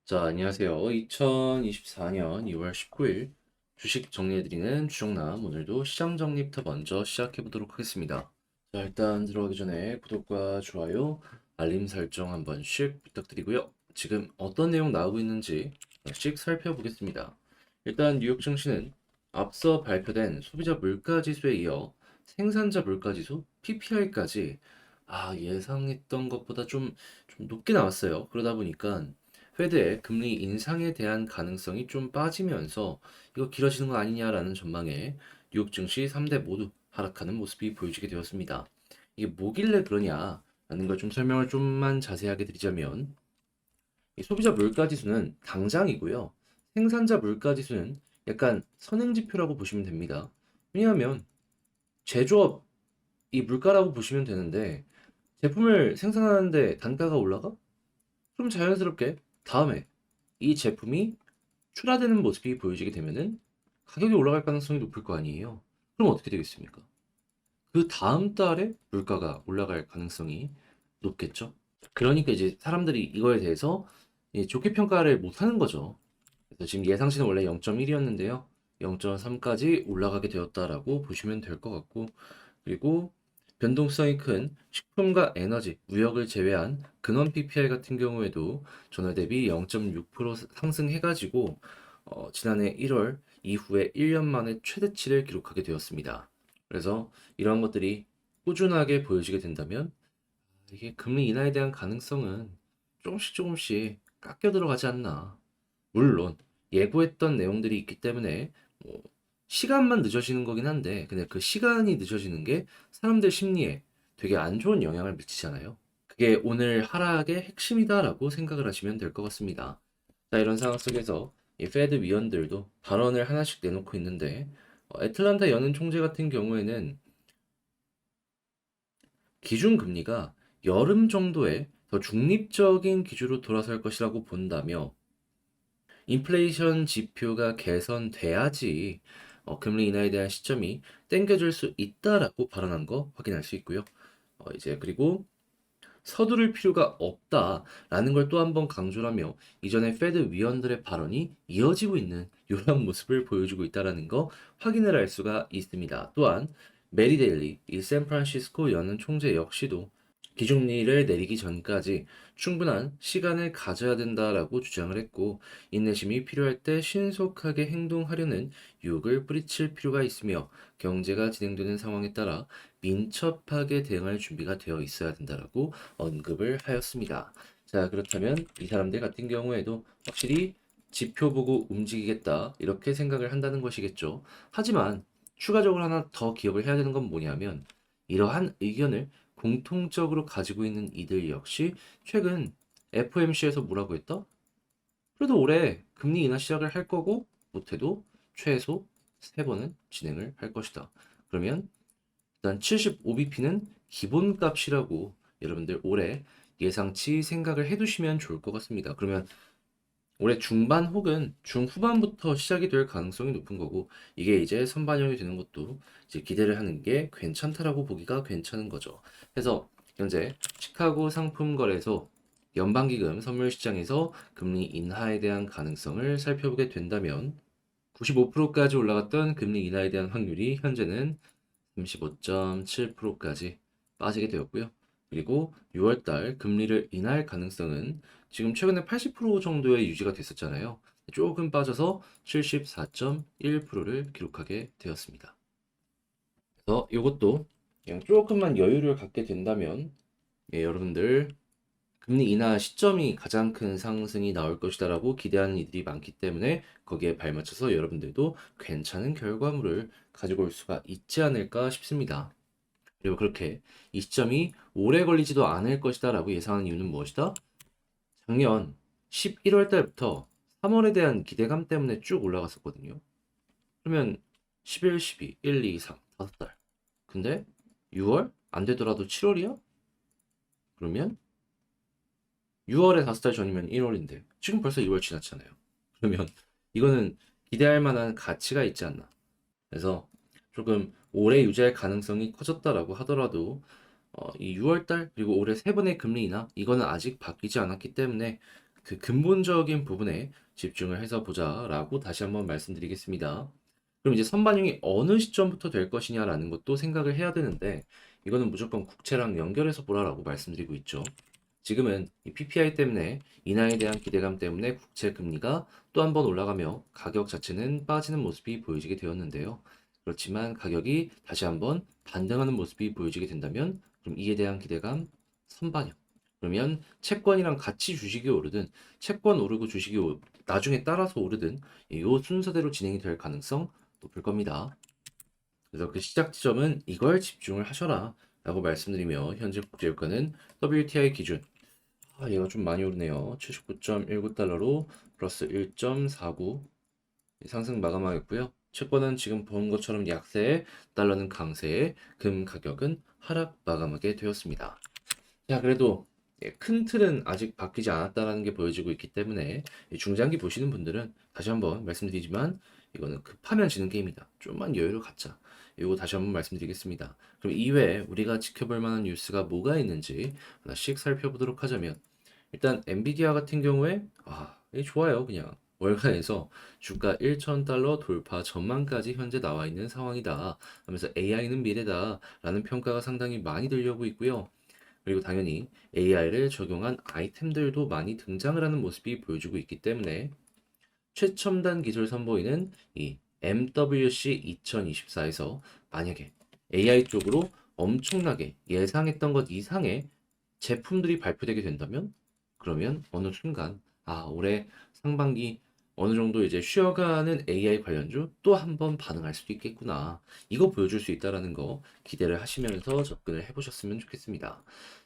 자, 안녕하세요. 2024년 2월 19일 주식 정리해드리는 주정남. 오늘도 시장 정리부터 먼저 시작해보도록 하겠습니다. 자, 일단 들어가기 전에 구독과 좋아요, 알림 설정 한 번씩 부탁드리고요. 지금 어떤 내용 나오고 있는지 하나씩 살펴보겠습니다. 일단 뉴욕 증시는 앞서 발표된 소비자 물가지수에 이어 생산자 물가지수 PPI까지 예상했던 것보다 좀 높게 나왔어요. 그러다 보니까 페드의 금리 인상에 대한 가능성이 좀 빠지면서 이거 길어지는 거 아니냐라는 전망에 뉴욕 증시 3대 모두 하락하는 모습이 보여지게 되었습니다. 이게 뭐길래 그러냐라는 걸 좀 설명을 좀만 자세하게 드리자면 이 소비자 물가 지수는 당장이고요. 생산자 물가 지수는 약간 선행 지표라고 보시면 됩니다. 왜냐하면 제조업 이 물가라고 보시면 되는데 제품을 생산하는데 단가가 올라가? 그럼 자연스럽게 다음에 이 제품이 출하되는 모습이 보여지게 되면은 가격이 올라갈 가능성이 높을 거 아니에요. 그럼 어떻게 되겠습니까? 그 다음 달에 물가가 올라갈 가능성이 높겠죠. 그러니까 이제 사람들이 이거에 대해서 좋게 평가를 못 하는 거죠. 그래서 지금 예상치는 원래 0.1이었는데요. 0.3까지 올라가게 되었다라고 보시면 될 것 같고, 그리고 변동성이 큰 식품과 에너지, 무역을 제외한 근원 PPI 같은 경우에도 전월 대비 0.6% 상승해가지고 지난해 1월 이후에 1년 만에 최대치를 기록하게 되었습니다. 그래서 이러한 것들이 꾸준하게 보여지게 된다면 이게 금리 인하에 대한 가능성은 조금씩 깎여 들어가지 않나. 물론 예고했던 내용들이 있기 때문에 뭐 시간만 늦어지는 거긴 한데 근데 그 시간이 늦어지는 게 사람들 심리에 되게 안 좋은 영향을 미치잖아요. 그게 오늘 하락의 핵심이다라고 생각을 하시면 될 것 같습니다. 자, 이런 상황 속에서 이 페드 위원들도 발언을 하나씩 내놓고 있는데 애틀란타 연은 총재 같은 경우에는 기준금리가 여름 정도에 더 중립적인 기준으로 돌아설 것이라고 본다며 인플레이션 지표가 개선돼야지 금리 인하에 대한 시점이 땡겨질 수 있다라고 발언한 거 확인할 수 있고요. 이제 그리고 서두를 필요가 없다라는 걸 또 한 번 강조하며 이전에 페드 위원들의 발언이 이어지고 있는 이런 모습을 보여주고 있다라는 거 확인을 할 수가 있습니다. 또한 메리 데일리, 이 샌프란시스코 연은 총재 역시도 기준리를 내리기 전까지 충분한 시간을 가져야 된다라고 주장을 했고 인내심이 필요할 때 신속하게 행동하려는 유혹을 뿌리칠 필요가 있으며 경제가 진행되는 상황에 따라 민첩하게 대응할 준비가 되어 있어야 된다라고 언급을 하였습니다. 자, 그렇다면 이 사람들 같은 경우에도 확실히 지표 보고 움직이겠다 이렇게 생각을 한다는 것이겠죠. 하지만 추가적으로 하나 더 기억을 해야 되는 건 뭐냐면 이러한 의견을 공통적으로 가지고 있는 이들 역시 최근 FOMC에서 뭐라고 했다? 그래도 올해 금리 인하 시작을 할 거고 못해도 최소 3번은 진행을 할 것이다. 그러면 일단 75bp는 기본값이라고 여러분들 올해 예상치 생각을 해두시면 좋을 것 같습니다. 그러면 올해 중반 혹은 중후반부터 시작이 될 가능성이 높은 거고 이게 이제 선반영이 되는 것도 이제 기대를 하는 게 괜찮다라고 보기가 괜찮은 거죠. 그래서 현재 시카고 상품거래소 연방기금 선물시장에서 금리 인하에 대한 가능성을 살펴보게 된다면 95%까지 올라갔던 금리 인하에 대한 확률이 현재는 35.7%까지 빠지게 되었고요. 그리고 6월달 금리를 인하할 가능성은 지금 최근에 80% 정도의 유지가 됐었잖아요. 조금 빠져서 74.1%를 기록하게 되었습니다. 그래서 이것도 그냥 조금만 여유를 갖게 된다면 여러분들 금리 인하 시점이 가장 큰 상승이 나올 것이다라고 기대하는 이들이 많기 때문에 거기에 발맞춰서 여러분들도 괜찮은 결과물을 가지고 올 수가 있지 않을까 싶습니다. 그리고 그렇게 이 시점이 오래 걸리지도 않을 것이다라고 예상하는 이유는 무엇이다? 작년 11월 달부터 3월에 대한 기대감 때문에 쭉 올라갔었거든요. 그러면 11, 12, 1, 2, 3, 5달. 근데 6월? 안 되더라도 7월이야? 그러면 6월에 5달 전이면 1월인데 지금 벌써 2월 지났잖아요. 그러면 이거는 기대할 만한 가치가 있지 않나. 그래서 조금 오래 유지할 가능성이 커졌다라고 하더라도 이 6월달 그리고 올해 3번의 금리 인하 이거는 아직 바뀌지 않았기 때문에 그 근본적인 부분에 집중을 해서 보자라고 다시 한번 말씀드리겠습니다. 그럼 이제 선반영이 어느 시점부터 될 것이냐라는 것도 생각을 해야 되는데 이거는 무조건 국채랑 연결해서 보라라고 말씀드리고 있죠. 지금은 이 PPI 때문에 인하에 대한 기대감 때문에 국채 금리가 또 한 번 올라가며 가격 자체는 빠지는 모습이 보여지게 되었는데요. 그렇지만 가격이 다시 한번 반등하는 모습이 보여지게 된다면 그럼 이에 대한 기대감 선반영. 그러면 채권이랑 같이 주식이 오르든 채권 오르고 주식이 나중에 따라서 오르든 이 순서대로 진행이 될 가능성 높을 겁니다. 그래서 그 시작 지점은 이걸 집중을 하셔라 라고 말씀드리며 현재 국제유가는 WTI 기준 얘가 좀 많이 오르네요. 79.19달러로 플러스 1.49 상승 마감하겠고요. 채권은 지금 본 것처럼 약세, 달러는 강세, 금 가격은 하락 마감하게 되었습니다. 자, 그래도 큰 틀은 아직 바뀌지 않았다는 게 보여지고 있기 때문에 중장기 보시는 분들은 다시 한번 말씀드리지만 이거는 급하면 지는 게임이다. 좀만 여유를 갖자. 이거 다시 한번 말씀드리겠습니다. 그럼 이외에 우리가 지켜볼 만한 뉴스가 뭐가 있는지 하나씩 살펴보도록 하자면 일단 엔비디아 같은 경우에 이게 좋아요. 그냥 월가에서 주가 1,000달러 돌파 전망까지 현재 나와 있는 상황이다 하면서 AI는 미래다라는 평가가 상당히 많이 들려오고 있고요. 그리고 당연히 AI를 적용한 아이템들도 많이 등장을 하는 모습이 보여주고 있기 때문에 최첨단 기술 선보이는 이 MWC 2024에서 만약에 AI 쪽으로 엄청나게 예상했던 것 이상의 제품들이 발표되게 된다면 그러면 어느 순간 올해 상반기 어느 정도 이제 쉬어가는 AI 관련주 또 한 번 반응할 수도 있겠구나. 이거 보여줄 수 있다라는 거 기대를 하시면서 접근을 해보셨으면 좋겠습니다.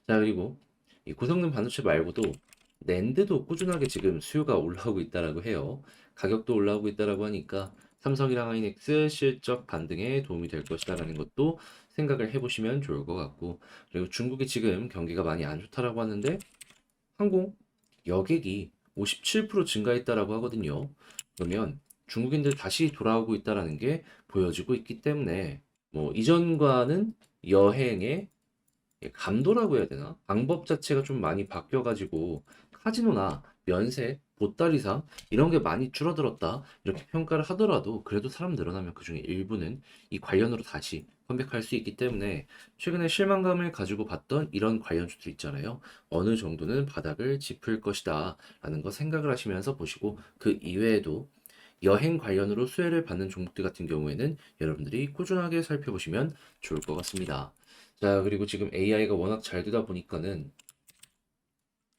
자, 그리고 이 고성능 반도체 말고도 낸드도 꾸준하게 지금 수요가 올라오고 있다라고 해요. 가격도 올라오고 있다라고 하니까 삼성이랑 하이닉스 실적 반등에 도움이 될 것이다라는 것도 생각을 해보시면 좋을 것 같고 그리고 중국이 지금 경기가 많이 안 좋다라고 하는데 항공 여객이 57% 증가했다라고 하거든요. 그러면 중국인들 다시 돌아오고 있다라는 게 보여지고 있기 때문에 뭐 이전과는 여행의 감도라고 해야 되나? 방법 자체가 좀 많이 바뀌어가지고 카지노나 면세, 보따리상 이런 게 많이 줄어들었다 이렇게 평가를 하더라도 그래도 사람 늘어나면 그중에 일부는 이 관련으로 다시 컴백할 수 있기 때문에 최근에 실망감을 가지고 봤던 이런 관련주들 있잖아요. 어느 정도는 바닥을 짚을 것이다 라는 거 생각을 하시면서 보시고 그 이외에도 여행 관련으로 수혜를 받는 종목들 같은 경우에는 여러분들이 꾸준하게 살펴보시면 좋을 것 같습니다. 자, 그리고 지금 AI가 워낙 잘 되다 보니까는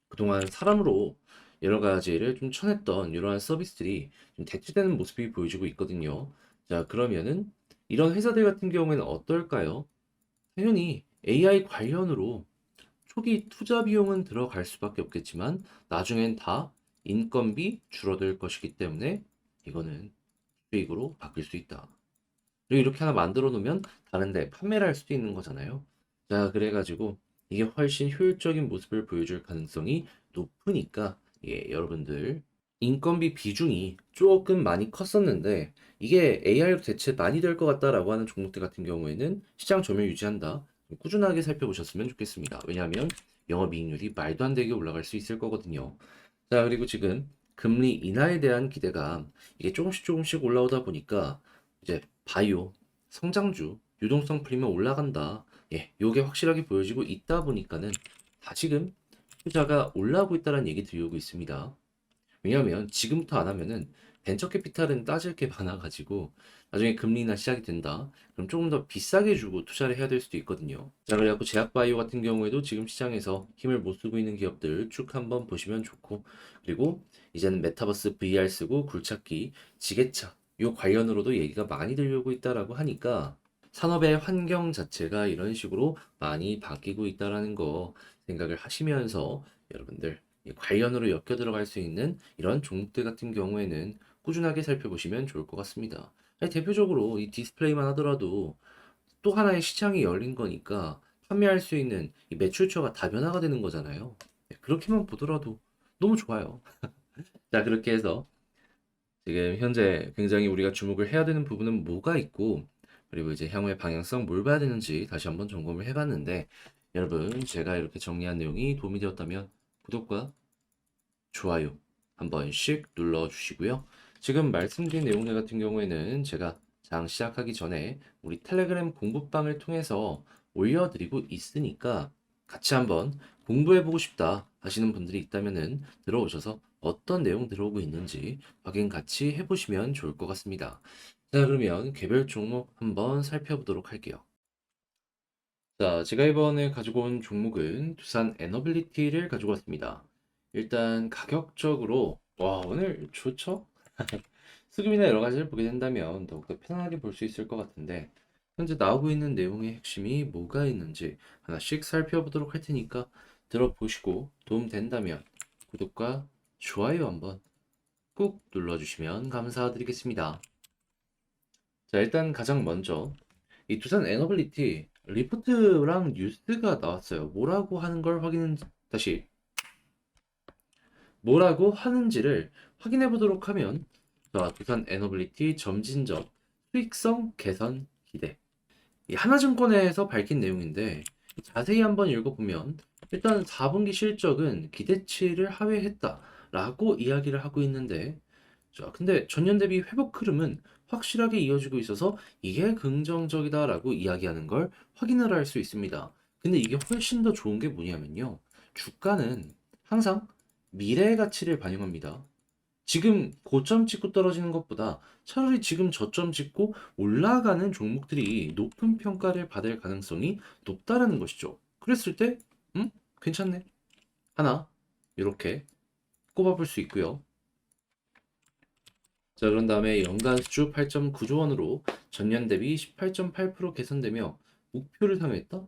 그동안 사람으로 여러 가지를 좀 쳐냈던 이러한 서비스들이 좀 대체되는 모습이 보여지고 있거든요. 자, 그러면은 이런 회사들 같은 경우에는 어떨까요? 당연히 AI 관련으로 초기 투자 비용은 들어갈 수밖에 없겠지만 나중엔 다 인건비 줄어들 것이기 때문에 이거는 수익으로 바뀔 수 있다. 그리고 이렇게 하나 만들어 놓으면 다른 데 판매를 할 수도 있는 거잖아요. 자, 그래가지고 이게 훨씬 효율적인 모습을 보여줄 가능성이 높으니까 여러분들 인건비 비중이 조금 많이 컸었는데 이게 AI로 대체 많이 될 것 같다라고 하는 종목들 같은 경우에는 시장 점유율 유지한다. 꾸준하게 살펴보셨으면 좋겠습니다. 왜냐하면 영업이익률이 말도 안 되게 올라갈 수 있을 거거든요. 자, 그리고 지금 금리 인하에 대한 기대감 이게 조금씩 조금씩 올라오다 보니까 이제 바이오, 성장주, 유동성 프리미엄 올라간다. 요게 확실하게 보여지고 있다 보니까는 다시금 투자가 올라오고 있다는 얘기 들려오고 있습니다. 왜냐하면 지금부터 안 하면은 벤처 캐피탈은 따질 게 많아가지고 나중에 금리 인하 시작이 된다. 그럼 조금 더 비싸게 주고 투자를 해야 될 수도 있거든요. 자, 그래갖고 제약바이오 같은 경우에도 지금 시장에서 힘을 못 쓰고 있는 기업들 쭉 한번 보시면 좋고 그리고 이제는 메타버스 VR 쓰고 굴착기, 지게차 요 관련으로도 얘기가 많이 들려오고 있다라고 하니까 산업의 환경 자체가 이런 식으로 많이 바뀌고 있다라는 거 생각을 하시면서 여러분들 이 관련으로 엮여 들어갈 수 있는 이런 종목들 같은 경우에는 꾸준하게 살펴보시면 좋을 것 같습니다. 아니, 대표적으로 이 디스플레이만 하더라도 또 하나의 시장이 열린 거니까 판매할 수 있는 이 매출처가 다변화가 되는 거잖아요. 그렇게만 보더라도 너무 좋아요. 자, 그렇게 해서 지금 현재 굉장히 우리가 주목을 해야 되는 부분은 뭐가 있고, 그리고 이제 향후의 방향성 뭘 봐야 되는지 다시 한번 점검을 해봤는데, 여러분, 제가 이렇게 정리한 내용이 도움이 되었다면 구독과 좋아요 한 번씩 눌러주시고요. 지금 말씀드린 내용들 같은 경우에는 제가 장 시작하기 전에 우리 텔레그램 공부방을 통해서 올려드리고 있으니까 같이 한번 공부해보고 싶다 하시는 분들이 있다면은 들어오셔서 어떤 내용 들어오고 있는지 확인 같이 해보시면 좋을 것 같습니다. 자, 그러면 개별 종목 한번 살펴보도록 할게요. 자, 제가 이번에 가지고 온 종목은 두산 에너빌리티를 가지고 왔습니다. 일단 가격적으로 와, 오늘 좋죠? 수급이나 여러 가지를 보게 된다면 더욱더 편안하게 볼 수 있을 것 같은데 현재 나오고 있는 내용의 핵심이 뭐가 있는지 하나씩 살펴보도록 할 테니까 들어보시고 도움 된다면 구독과 좋아요 한번 꾹 눌러주시면 감사드리겠습니다. 자, 일단 가장 먼저 이 두산 에너빌리티 리포트랑 뉴스가 나왔어요. 다시 뭐라고 하는지를 확인해 보도록 하면 자, 두산 에너빌리티 점진적 수익성 개선 기대. 이 하나증권에서 밝힌 내용인데 자세히 한번 읽어보면 일단 4분기 실적은 기대치를 하회했다라고 이야기를 하고 있는데 자, 근데 전년 대비 회복 흐름은 확실하게 이어지고 있어서 이게 긍정적이다라고 이야기하는 걸 확인을 할 수 있습니다. 근데 이게 훨씬 더 좋은 게 뭐냐면요. 주가는 항상 미래의 가치를 반영합니다. 지금 고점 찍고 떨어지는 것보다 차라리 지금 저점 찍고 올라가는 종목들이 높은 평가를 받을 가능성이 높다라는 것이죠. 그랬을 때, 괜찮네. 하나, 이렇게 꼽아볼 수 있고요. 자, 그런 다음에 연간 수주 8.9조 원으로 전년 대비 18.8% 개선되며 목표를 상회했다?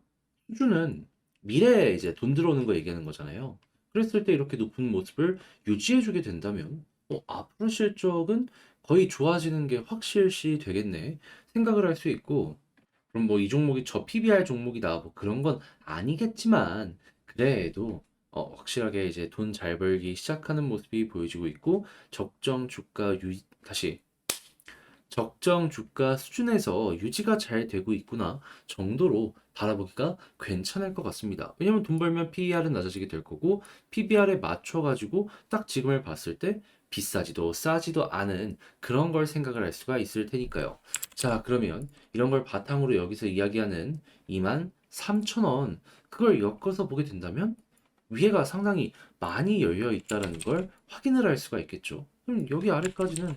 수주는 미래에 이제 돈 들어오는 거 얘기하는 거잖아요. 그랬을 때 이렇게 높은 모습을 유지해주게 된다면 앞으로 실적은 거의 좋아지는 게 확실시 되겠네 생각을 할 수 있고 그럼 뭐 이 종목이 저 PBR 종목이다 뭐 그런 건 아니겠지만 그래도 확실하게 이제 돈 잘 벌기 시작하는 모습이 보여지고 있고 적정 주가 유 다시 적정 주가 수준에서 유지가 잘 되고 있구나 정도로 바라보기가 괜찮을 것 같습니다. 왜냐면 돈 벌면 PER은 낮아지게 될 거고 PBR에 맞춰가지고 딱 지금을 봤을 때 비싸지도 싸지도 않은 그런 걸 생각을 할 수가 있을 테니까요. 자, 그러면 이런 걸 바탕으로 여기서 이야기하는 23,000원 그걸 엮어서 보게 된다면 위에가 상당히 많이 열려 있다는 걸 확인을 할 수가 있겠죠. 그럼 여기 아래까지는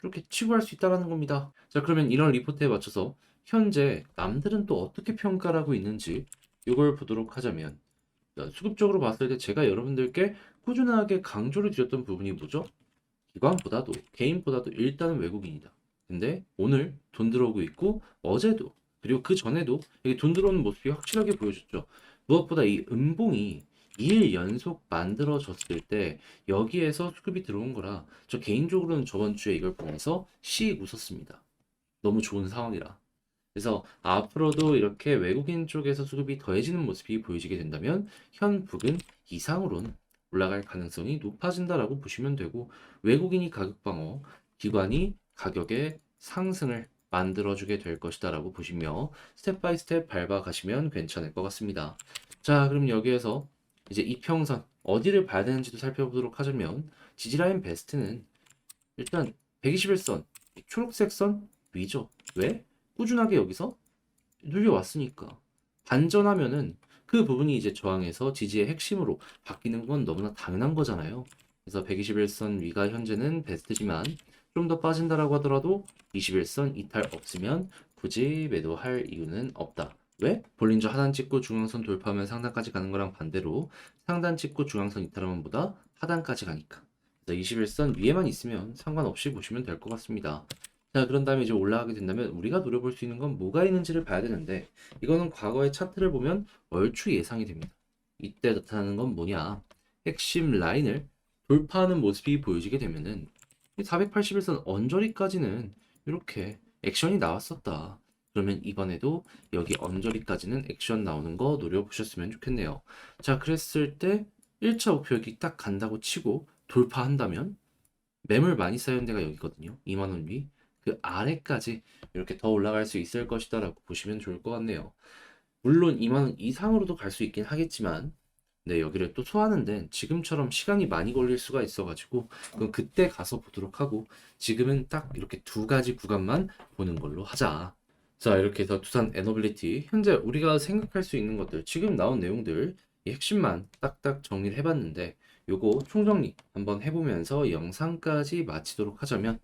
이렇게 치고 할 수 있다는 겁니다. 자, 그러면 이런 리포트에 맞춰서 현재 남들은 또 어떻게 평가를 하고 있는지 이걸 보도록 하자면 자, 수급적으로 봤을 때 제가 여러분들께 꾸준하게 강조를 드렸던 부분이 뭐죠? 기관보다도 개인보다도 일단은 외국인이다. 근데 오늘 돈 들어오고 있고 어제도 그리고 그 전에도 여기 돈 들어오는 모습이 확실하게 보여줬죠. 무엇보다 이 음봉이 2일 연속 만들어졌을 때 여기에서 수급이 들어온 거라 저 개인적으로는 저번 주에 이걸 보면서 씩 웃었습니다. 너무 좋은 상황이라. 그래서 앞으로도 이렇게 외국인 쪽에서 수급이 더해지는 모습이 보여지게 된다면 현북은 이상으로는 올라갈 가능성이 높아진다라고 보시면 되고 외국인이 가격 방어, 기관이 가격의 상승을 만들어주게 될 것이다라고 보시며 스텝 바이 스텝 밟아 가시면 괜찮을 것 같습니다. 자, 그럼 여기에서 이제 이평선 어디를 봐야 되는지도 살펴보도록 하자면 지지라인 베스트는 일단 121선 초록색 선 위죠. 왜? 꾸준하게 여기서 눌려왔으니까. 반전하면은 그 부분이 이제 저항에서 지지의 핵심으로 바뀌는 건 너무나 당연한 거잖아요. 그래서 121선 위가 현재는 베스트지만 좀 더 빠진다라고 하더라도 21선 이탈 없으면 굳이 매도할 이유는 없다. 왜? 볼린저 하단 찍고 중앙선 돌파하면 상단까지 가는 거랑 반대로 상단 찍고 중앙선 이탈하면 보다 하단까지 가니까. 그래서 21선 위에만 있으면 상관없이 보시면 될 것 같습니다. 자, 그런 다음에 이제 올라가게 된다면 우리가 노려볼 수 있는 건 뭐가 있는지를 봐야 되는데 이거는 과거의 차트를 보면 얼추 예상이 됩니다. 이때 나타나는 건 뭐냐? 핵심 라인을 돌파하는 모습이 보여지게 되면은 481선 언저리까지는 이렇게 액션이 나왔었다. 그러면 이번에도 여기 언저리까지는 액션 나오는 거 노려보셨으면 좋겠네요. 자, 그랬을 때 1차 목표 여기 딱 간다고 치고 돌파한다면 매물 많이 쌓인 데가 여기거든요. 2만 원 위. 그 아래까지 이렇게 더 올라갈 수 있을 것이다라고 보시면 좋을 것 같네요. 물론 2만 원 이상으로도 갈 수 있긴 하겠지만 네, 여기를 또 소화하는 데는 지금처럼 시간이 많이 걸릴 수가 있어가지고 그건 그때 가서 보도록 하고 지금은 딱 이렇게 두 가지 구간만 보는 걸로 하자. 자, 이렇게 해서 두산 에너빌리티 현재 우리가 생각할 수 있는 것들 지금 나온 내용들 이 핵심만 딱딱 정리를 해봤는데 요거 총정리 한번 해보면서 이 영상까지 마치도록 하자면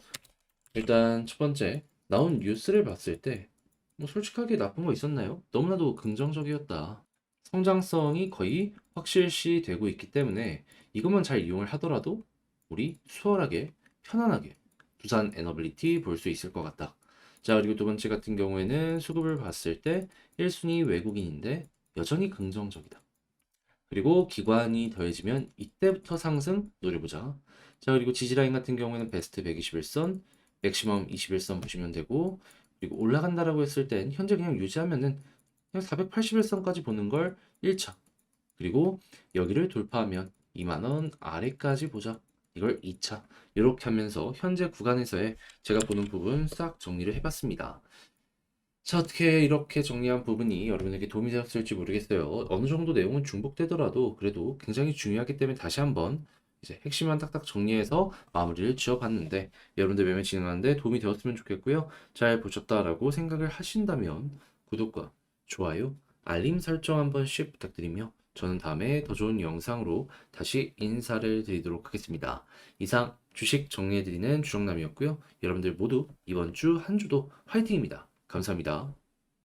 일단 첫 번째 나온 뉴스를 봤을 때 뭐 솔직하게 나쁜 거 있었나요? 너무나도 긍정적이었다. 성장성이 거의 확실시 되고 있기 때문에 이것만 잘 이용을 하더라도 우리 수월하게 편안하게 두산 에너빌리티 볼 수 있을 것 같다. 자, 그리고 두 번째 같은 경우에는 수급을 봤을 때 1순위 외국인인데 여전히 긍정적이다. 그리고 기관이 더해지면 이때부터 상승 노려보자. 자, 그리고 지지라인 같은 경우에는 베스트 121선, 맥시멈 21선 보시면 되고, 그리고 올라간다라고 했을 땐 현재 그냥 유지하면은 그냥 481선까지 보는 걸 1차. 그리고 여기를 돌파하면 2만 원 아래까지 보자. 이걸 2차. 이렇게 하면서 현재 구간에서의 제가 보는 부분 싹 정리를 해봤습니다. 자, 어떻게 이렇게 정리한 부분이 여러분에게 도움이 되었을지 모르겠어요. 어느 정도 내용은 중복되더라도 그래도 굉장히 중요하기 때문에 다시 한번 이제 핵심만 딱딱 정리해서 마무리를 지어봤는데 여러분들 매매 진행하는데 도움이 되었으면 좋겠고요. 잘 보셨다라고 생각을 하신다면 구독과 좋아요, 알림 설정 한 번씩 부탁드리며 저는 다음에 더 좋은 영상으로 다시 인사를 드리도록 하겠습니다. 이상 주식 정리해드리는 주정남이었고요. 여러분들 모두 이번 주 한 주도 화이팅입니다. 감사합니다.